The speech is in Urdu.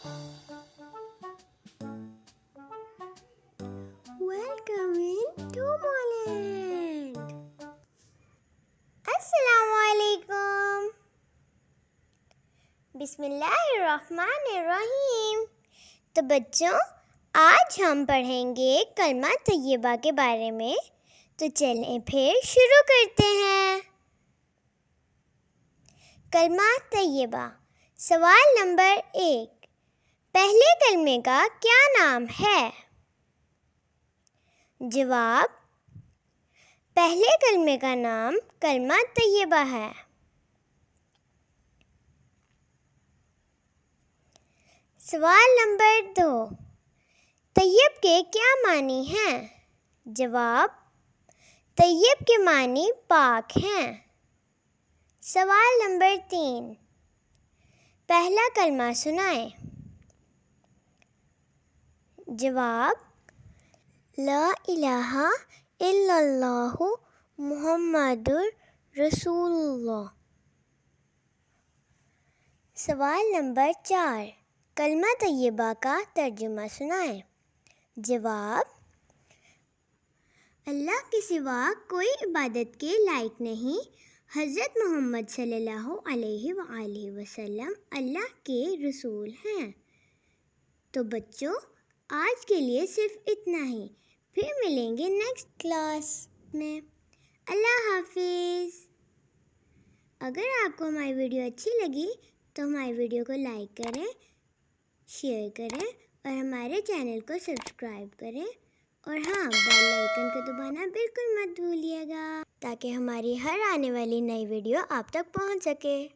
Welcome to Moland. السلام علیکم. بسم اللہ الرحمن الرحیم. تو بچوں، آج ہم پڑھیں گے کلمہ طیبہ کے بارے میں. تو چلیں پھر شروع کرتے ہیں. کلمہ طیبہ. سوال نمبر 1. پہلے کلمے کا کیا نام ہے؟ جواب: پہلے کلمے کا نام کلمہ طیبہ ہے. سوال نمبر 2. طیب کے کیا معنی ہیں؟ جواب: طیب کے معنی پاک ہیں. سوال نمبر 3. پہلا کلمہ سنائیں. جواب: لا الہ الا اللہ محمد رسول اللہ. سوال نمبر 4. کلمہ طیبہ کا ترجمہ سنائیں. جواب: اللہ کے سوا کوئی عبادت کے لائق نہیں. حضرت محمد صلی اللہ علیہ وآلہ وسلم اللہ کے رسول ہیں. تو بچوں، آج کے لیے صرف اتنا ہی. پھر ملیں گے نیکسٹ کلاس میں. اللہ حافظ. اگر آپ کو ہماری ویڈیو اچھی لگی تو ہماری ویڈیو کو لائک کریں، شیئر کریں اور ہمارے چینل کو سبسکرائب کریں. اور ہاں، بیل آئیکن کو دبانا بالکل مت بھولیے گا تاکہ ہماری ہر آنے والی نئی ویڈیو آپ تک پہنچ سکے.